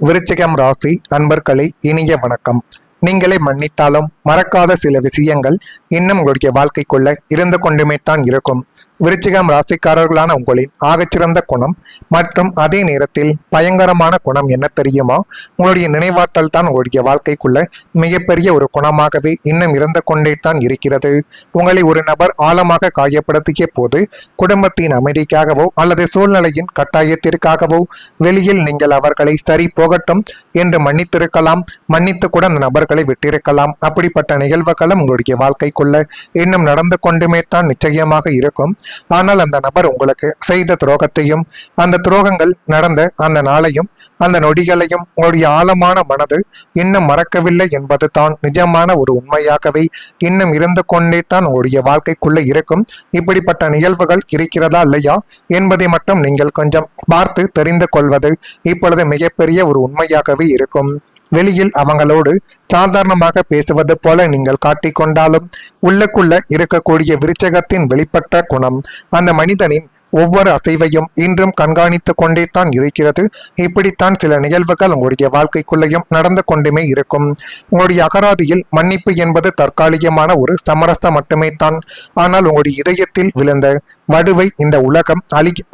விருச்சிகம் ராசி அன்பர்களே, இனிய வணக்கம். நீங்களே மன்னித்தாலும் மறக்காத சில விஷயங்கள் இன்னும் உங்களுடைய வாழ்க்கைக்குள்ள இருந்து கொண்டுமே தான் இருக்கும். விருச்சிகம் ராசிக்காரர்களான உங்களின் ஆகச்சிறந்த குணம் மற்றும் அதே நேரத்தில் பயங்கரமான குணம் என்ன தெரியுமா? உங்களுடைய நினைவாற்றல் தான் உங்களுடைய வாழ்க்கைக்குள்ள மிகப்பெரிய ஒரு குணமாகவே இன்னும் இருந்து கொண்டே தான் இருக்கிறது. உங்களை ஒரு நபர் ஆழமாக காயப்படுத்திய போது குடும்பத்தின் அமைதிக்காகவோ அல்லது சூழ்நிலையின் கட்டாயத்திற்காகவோ வெளியில் நீங்கள் அவர்களை சரி போகட்டும் என்று மன்னித்திருக்கலாம், மன்னித்து கூட அந்த நபர்களை விட்டிருக்கலாம். அப்படிப்பட்ட நிகழ்வுகளும் உங்களுடைய வாழ்க்கைக்குள்ள இன்னும் நடந்து கொண்டுமே தான் நிச்சயமாக இருக்கும். ஆனால் அந்த நபர் உங்களுக்கு செய்த துரோகத்தையும் அந்த துரோகங்கள் நடந்த அந்த நாளையும் அந்த நொடிகளையும் உங்களுடைய ஆழமான மனது இன்னும் மறக்கவில்லை என்பது தான் நிஜமான ஒரு உண்மையாகவே இன்னும் இருந்து கொண்டே தான் உங்களுடைய வாழ்க்கைக்குள்ள இருக்கும். இப்படிப்பட்ட நிகழ்வுகள் இருக்கிறதா இல்லையா என்பதை மட்டும் நீங்கள் கொஞ்சம் பார்த்து தெரிந்து கொள்வது இப்பொழுது மிகப்பெரிய ஒரு உண்மையாகவே இருக்கும். வெளியில் அவங்களோடு சாதாரணமாக பேசுவது போல நீங்கள் காட்டிக்கொண்டாலும் உள்ளுக்குள்ள இருக்கக்கூடிய விருச்சகத்தின் வெளிப்பட்ட குணம் அந்த மனிதனின் ஒவ்வொரு அசைவையும் இன்றும் கண்காணித்து கொண்டே தான் இருக்கிறது. இப்படித்தான் சில நிகழ்வுகள் உங்களுடைய வாழ்க்கைக்குள்ளேயும் நடந்து கொண்டுமே இருக்கும். உங்களுடைய அகராதியில் மன்னிப்பு என்பது தற்காலிகமான ஒரு சமரசம் மட்டுமே தான். ஆனால் உங்களுடைய இதயத்தில் விழுந்த வடுவை இந்த உலகம்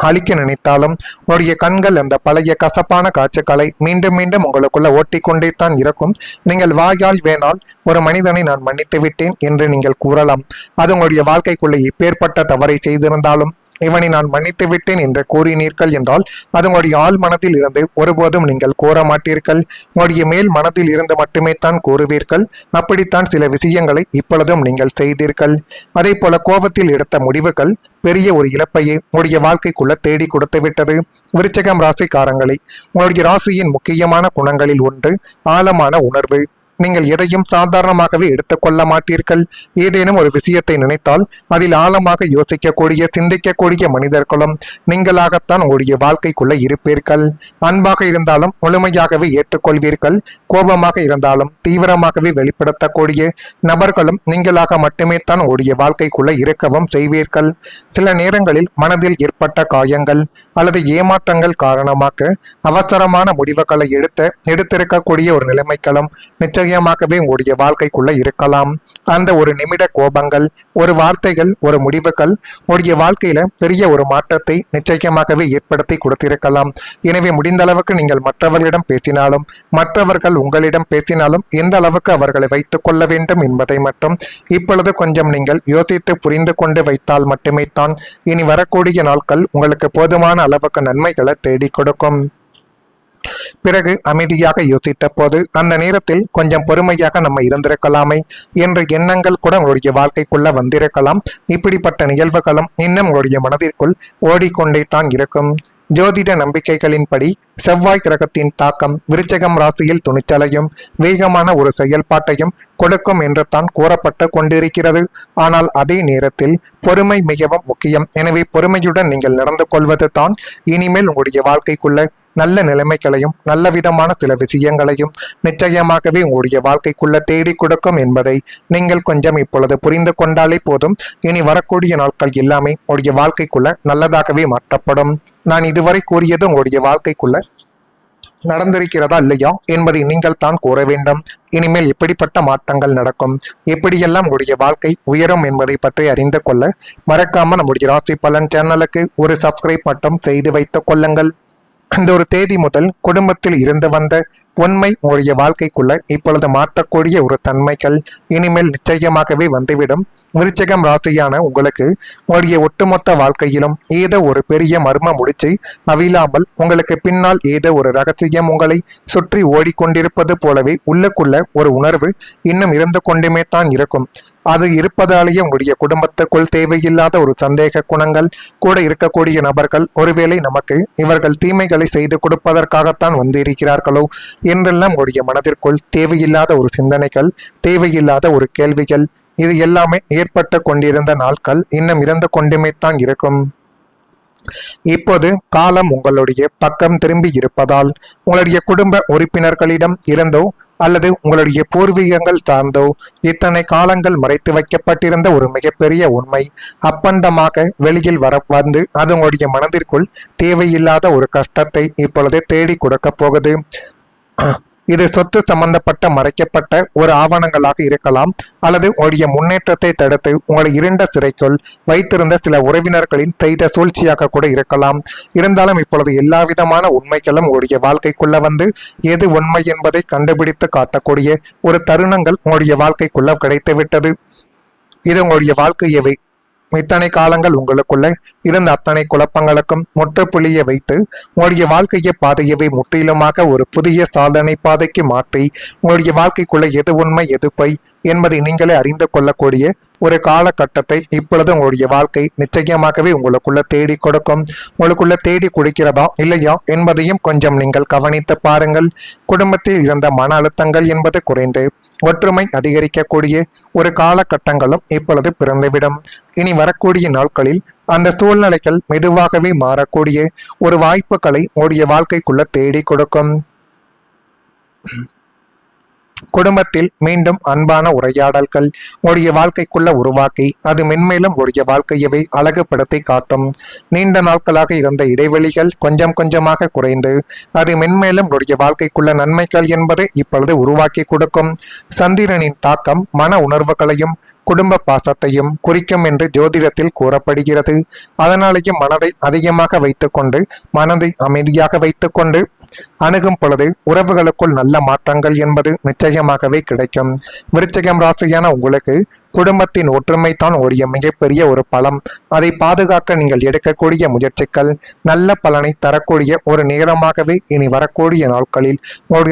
அழிக்க நினைத்தாலும் உங்களுடைய கண்கள் அந்த பழைய கசப்பான காட்சிகளை மீண்டும் மீண்டும் உங்களுக்குள்ள ஓட்டிக்கொண்டே தான் இருக்கும். நீங்கள் வாயால் வேணால் ஒரு மனிதனை நான் மன்னித்து விட்டேன் என்று நீங்கள் கூறலாம். அது உங்களுடைய வாழ்க்கைக்குள்ளே எப்பேற்பட்ட தவறை செய்திருந்தாலும் இவனை நான் மன்னித்து விட்டேன் என்று கூறினீர்கள் என்றால் அது உங்களுடைய ஆள் மனதில் இருந்து ஒருபோதும் நீங்கள் கூற மாட்டீர்கள். உங்களுடைய மேல் மனதில் இருந்து மட்டுமே தான் கூறுவீர்கள். அப்படித்தான் சில விஷயங்களை இப்பொழுதும் நீங்கள் செய்தீர்கள். அதே போல கோபத்தில் எடுத்த முடிவுகள் பெரிய ஒரு இழப்பையே உங்களுடைய வாழ்க்கைக்குள்ள தேடி கொடுத்து விட்டது. விருச்சிகம் ராசிக்காரங்களே, உங்களுடைய ராசியின் முக்கியமான குணங்களில் ஒன்று ஆழமான உணர்வு. நீங்கள் எதையும் சாதாரணமாகவே எடுத்துக்கொள்ள மாட்டீர்கள். ஏதேனும் ஒரு விஷயத்தை நினைத்தால் அதில் ஆழமாக யோசிக்கக்கூடிய சிந்திக்கக்கூடிய மனிதர்களும் நீங்களாகத்தான் உங்களுடைய வாழ்க்கைக்குள்ள இருப்பீர்கள். அன்பாக இருந்தாலும் முழுமையாகவே ஏற்றுக்கொள்வீர்கள். கோபமாக இருந்தாலும் தீவிரமாகவே வெளிப்படுத்தக்கூடிய நபர்களும் நீங்களாக மட்டுமே தான் உங்களுடைய வாழ்க்கைக்குள்ள இருக்கவும் செய்வீர்கள். சில நேரங்களில் மனதில் ஏற்பட்ட காயங்கள் அல்லது ஏமாற்றங்கள் காரணமாக அவசரமான முடிவுகளை எடுத்திருக்கக்கூடிய ஒரு நிலைமைகளும் நிச்சயமாகவே உங்களுடைய வாழ்க்கைக்குள்ள இருக்கலாம். அந்த ஒரு நிமிட கோபங்கள், ஒரு வார்த்தைகள், ஒரு முடிவுகள் உங்களுடைய வாழ்க்கையில பெரிய ஒரு மாற்றத்தை நிச்சயமாகவே ஏற்படுத்தி கொடுத்திருக்கலாம். எனவே முடிந்த அளவுக்கு நீங்கள் மற்றவர்களிடம் பேசினாலும் மற்றவர்கள் உங்களிடம் பேசினாலும் எந்த அளவுக்கு அவர்களை வைத்துக் கொள்ள வேண்டும் என்பதை மட்டும் இப்பொழுது கொஞ்சம் நீங்கள் யோசித்து புரிந்து கொண்டு வைத்தால் மட்டுமே தான் இனி வரக்கூடிய நாட்கள் உங்களுக்கு போதுமான அளவுக்கு நன்மைகளை தேடிக் கொடுக்கும். பிறகு அமைதியாக யோசித்த போது அந்த நேரத்தில் கொஞ்சம் பொறுமையாக நம்ம இருந்திருக்கலாமே என்ற எண்ணங்கள் கூட உங்களுடைய வாழ்க்கைக்குள்ள வந்திருக்கலாம். இப்படிப்பட்ட நிகழ்வுகளும் இன்னும் உங்களுடைய மனதிற்குள் ஓடிக்கொண்டே தான் இருக்கும். ஜோதிட நம்பிக்கைகளின்படி செவ்வாய் கிரகத்தின் தாக்கம் விருச்சிகம் ராசியில் துணிச்சலையும் வேகமான ஒரு செயல்பாட்டையும் கொடுக்கும் என்று தான் கூறப்பட்டு கொண்டிருக்கிறது. ஆனால் அதே நேரத்தில் பொறுமை மிகவும் முக்கியம். எனவே பொறுமையுடன் நீங்கள் நடந்து கொள்வது தான் இனிமேல் உங்களுடைய வாழ்க்கைக்குள்ள நல்ல நிலைமைகளையும் நல்ல விதமான சில விஷயங்களையும் நிச்சயமாகவே உங்களுடைய வாழ்க்கைக்குள்ள தேடி கொடுக்கும் என்பதை நீங்கள் கொஞ்சம் இப்பொழுது புரிந்து கொண்டாலே போதும். இனி வரக்கூடிய நாட்கள் எல்லாமே உங்களுடைய வாழ்க்கைக்குள்ள நல்லதாகவே மாற்றப்படும். நான் இதுவரை கூறியது உங்களுடைய வாழ்க்கைக்குள்ள நடந்திருக்கிறதா இல்லையா என்பதை நீங்கள் தான் கூற வேண்டும். இனிமேல் எப்படிப்பட்ட மாற்றங்கள் நடக்கும், எப்படியெல்லாம் உங்களுடைய வாழ்க்கை உயரும் என்பதை பற்றி அறிந்து கொள்ள மறக்காம நம்முடைய ராசி பலன் சேனலுக்கு ஒரு சப்ஸ்கிரைப் மட்டும் செய்து வைத்துக் கொள்ளுங்கள். இந்த ஒரு தேதி முதல் குடும்பத்தில் இருந்து வந்த உண்மை உங்களுடைய வாழ்க்கைக்குள்ள இப்பொழுது மாற்றக்கூடிய ஒரு தன்மைகள் இனிமேல் நிச்சயமாகவே வந்துவிடும். விருச்சிகம் ராசியான உங்களுக்கு உங்களுடைய ஒட்டுமொத்த வாழ்க்கையிலும் ஏதோ ஒரு பெரிய மர்ம முடிச்சு அவிழாமல் உங்களுக்கு பின்னால் ஏதோ ஒரு ரகசியம் உங்களை சுற்றி ஓடிக்கொண்டிருப்பது போலவே உள்ளுக்குள்ள ஒரு உணர்வு இன்னும் இருந்து கொண்டுமே தான் இருக்கும். அது இருப்பதாலேயே உங்களுடைய குடும்பத்துக்குள் தேவையில்லாத ஒரு சந்தேக குணங்கள் கூட இருக்கக்கூடிய நபர்கள் ஒருவேளை நமக்கு இவர்கள் தீமைகளை செய்து கொடுப்பதற்காகத்தான் வந்திருக்கிறார்களோ என்றெல்லாம் உங்களுடைய மனதிற்குள் தேவையில்லாத ஒரு சிந்தனைகள், தேவையில்லாத ஒரு கேள்விகள், இது எல்லாமே ஏற்பட்டு கொண்டிருந்த நாட்கள் இன்னும் இருந்து கொண்டுமே தான் இருக்கும். இப்போது காலம் உங்களுடைய பக்கம் திரும்பி இருப்பதால் உங்களுடைய குடும்ப உறுப்பினர்களிடம் இருந்தோ அல்லது உங்களுடைய பூர்வீகங்கள் சார்ந்தோ இத்தனை காலங்கள் மறைத்து வைக்கப்பட்டிருந்த ஒரு மிகப்பெரிய உண்மை அப்பண்டமாக வெளியில் வந்து அது உங்களுடைய மனதிற்குள் தேவையில்லாத ஒரு கஷ்டத்தை இப்பொழுது தேடி கொடுக்க போகுது. இது சொத்து சம்பந்தப்பட்ட மறைக்கப்பட்ட ஒரு ஆவணங்களாக இருக்கலாம், அல்லது உங்களுடைய முன்னேற்றத்தை தடுத்து உங்களை இருண்ட சிறைக்குள் வைத்திருந்த சில உறவினர்களின் செய்த சூழ்ச்சியாக கூட இருக்கலாம். இருந்தாலும் இப்பொழுது எல்லா விதமான உண்மைகளும் உங்களுடைய வாழ்க்கைக்குள்ள வந்து எது உண்மை என்பதை கண்டுபிடித்து காட்டக்கூடிய ஒரு தருணங்கள் உங்களுடைய வாழ்க்கைக்குள்ள கிடைத்துவிட்டது. இது உங்களுடைய வாழ்க்கையவை இத்தனை காலங்கள் உங்களுக்குள்ள இருந்த அத்தனை குழப்பங்களுக்கும் முற்றுப்புள்ளியை வைத்து உங்களுடைய வாழ்க்கையை பாதையவை முற்றிலுமாக ஒரு புதிய சாதனை பாதைக்கு மாற்றி உங்களுடைய வாழ்க்கைக்குள்ள எது உண்மை எது பொய் என்பதை நீங்களே அறிந்து கொள்ளக்கூடிய ஒரு காலகட்டத்தை இப்பொழுது உங்களுடைய வாழ்க்கை நிச்சயமாகவே உங்களுக்குள்ள தேடி கொடுக்கும். உங்களுக்குள்ள தேடி கொடுக்கிறதா இல்லையா என்பதையும் கொஞ்சம் நீங்கள் கவனித்து பாருங்கள். குடும்பத்தில் இருந்த மன அழுத்தங்கள் என்பது குறைந்து ஒற்றுமை அதிகரிக்கக்கூடிய ஒரு காலகட்டங்களும் இப்பொழுது பிறந்துவிடும். இனி வரக்கூடிய நாட்களில் அந்த சூழ்நிலைகள் மெதுவாகவே மாறக்கூடிய ஒரு வாய்ப்புகளை உங்களுடைய வாழ்க்கைக்குள்ள தேடி கொடுக்கும். குடும்பத்தில் மீண்டும் அன்பான உரையாடல்கள் உடைய வாழ்க்கைக்குள்ள உருவாக்கி அது மென்மேலும் உடைய வாழ்க்கையவை அழகுபடுத்தி காட்டும். நீண்ட நாட்களாக இருந்த இடைவெளிகள் கொஞ்சம் கொஞ்சமாக குறைந்து அது மென்மேலும் உடைய வாழ்க்கைக்குள்ள நன்மைகள் என்பதை இப்பொழுது உருவாக்கி கொடுக்கும். சந்திரனின் தாக்கம் மன உணர்வுகளையும் குடும்ப பாசத்தையும் குறிக்கும் என்று ஜோதிடத்தில் கூறப்படுகிறது. அதனாலேயே மனதை அதிகமாக வைத்துக்கொண்டு மனதை அமைதியாக வைத்துக்கொண்டு அணுகும் பொழுது உறவுகளுக்குள் நல்ல மாற்றங்கள் என்பது நிச்சயமாகவே கிடைக்கும். விருச்சிகம் ராசியான உங்களுக்கு குடும்பத்தின் ஒற்றுமை தான் உடைய மிகப்பெரிய ஒரு பலம். அதை பாதுகாக்க நீங்கள் எடுக்கக்கூடிய முயற்சிகள் நல்ல பலனை தரக்கூடிய ஒரு நேரமாகவே இனி வரக்கூடிய நாட்களில்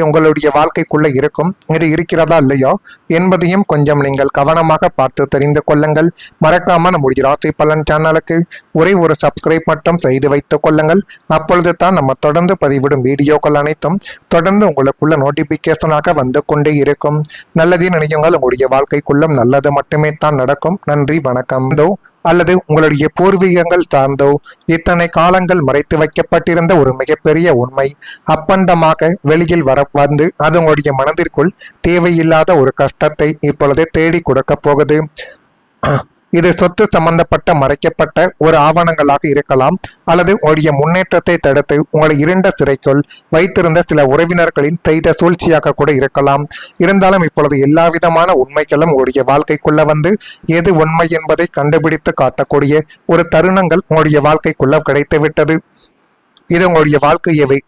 உங்களுடைய வாழ்க்கைக்குள்ள இருக்கும். இது இருக்கிறதா இல்லையா என்பதையும் கொஞ்சம் நீங்கள் கவனமாக பார்த்து தெரிந்து கொள்ளுங்கள். மறக்காம நம்முடைய ராசி பலன் சேனலுக்கு ஒரே ஒரு சப்ஸ்கிரைப் மட்டும் செய்து வைத்துக் கொள்ளுங்கள். அப்பொழுது தான் நம்ம தொடர்ந்து பதிவிடும் வீடியோக்கள் அனைத்தும் தொடர்ந்து உங்களுக்குள்ள நோட்டிபிகேஷனாக வந்து கொண்டே இருக்கும். நல்லதே நினையுங்கள், உங்களுடைய வாழ்க்கைக்குள்ளும் நல்லது மட்டுமே தான் நடக்கும். நன்றி, வணக்கம். அல்லது உங்களுடைய பூர்வீகங்கள் சார்ந்தோ இத்தனை காலங்கள் மறைத்து வைக்கப்பட்டிருந்த ஒரு மிகப்பெரிய உண்மை அப்பண்டமாக வெளியில் வந்து அது உங்களுடைய மனதிற்குள் தேவையில்லாத ஒரு கஷ்டத்தை இப்பொழுது தேடி கொடுக்க போகுது. இது சொத்து சம்பந்தப்பட்ட மறைக்கப்பட்ட ஒரு ஆவணங்களாக இருக்கலாம், அல்லது உங்களுடைய முன்னேற்றத்தை தடுத்து உங்களை இருண்ட சிறைக்குள் வைத்திருந்த சில உறவினர்களின் செய்த சூழ்ச்சியாக கூட இருக்கலாம். இருந்தாலும் இப்பொழுது எல்லா விதமான உண்மைகளும் உங்களுடைய வாழ்க்கைக்குள்ள வந்து எது உண்மை என்பதை கண்டுபிடித்து காட்டக்கூடிய ஒரு தருணங்கள் உங்களுடைய வாழ்க்கைக்குள்ள கிடைத்துவிட்டது. இது உங்களுடைய வாழ்க்கையவை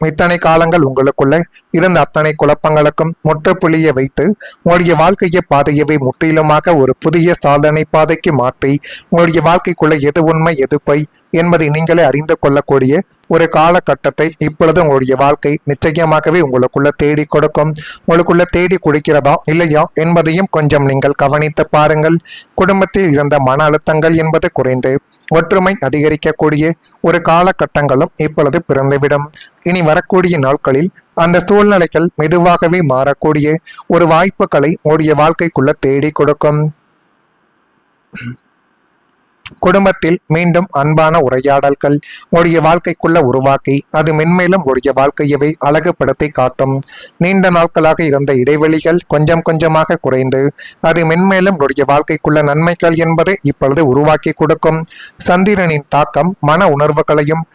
இத்தனை காலங்கள் உங்களுக்குள்ள இருந்த அத்தனை குழப்பங்களுக்கும் முற்றுப்புள்ளியை வைத்து உங்களுடைய வாழ்க்கையை பாதையவை முற்றிலுமாக ஒரு புதிய சாதனை பாதைக்கு மாற்றி உங்களுடைய வாழ்க்கைக்குள்ள எது உண்மை எது பொய் என்பதை நீங்களே அறிந்து கொள்ளக்கூடிய ஒரு காலகட்டத்தை இப்பொழுது உங்களுடைய வாழ்க்கை நிச்சயமாகவே உங்களுக்குள்ள தேடி கொடுக்கும். உங்களுக்குள்ள தேடி கொடுக்கிறதா இல்லையா என்பதையும் கொஞ்சம் நீங்கள் கவனித்து பாருங்கள். குடும்பத்தில் இருந்த மன அழுத்தங்கள் என்பது குறைந்து ஒற்றுமை அதிகரிக்கக்கூடிய ஒரு காலகட்டங்களும் இப்பொழுது பிறந்துவிடும். இனி வரக்கூடிய நாட்களில் அந்த சூழ்நிலைகள் மெதுவாகவே மாறக்கூடிய ஒரு வாய்ப்புகளை உங்களுடைய வாழ்க்கைக்குள்ள தேடி கொடுக்கும். குடும்பத்தில் மீண்டும் அன்பான உரையாடல்கள் உடைய வாழ்க்கைக்குள்ள உருவாக்கி அது மென்மேலும் உடைய வாழ்க்கையவை அழகுபடுத்தி காட்டும். நீண்ட நாட்களாக இருந்த இடைவெளிகள் கொஞ்சம் கொஞ்சமாக குறைந்து அது மென்மேலும் உடைய வாழ்க்கைக்குள்ள நன்மைகள் என்பதை இப்பொழுது உருவாக்கி கொடுக்கும். சந்திரனின் தாக்கம் மன உணர்வுகளையும்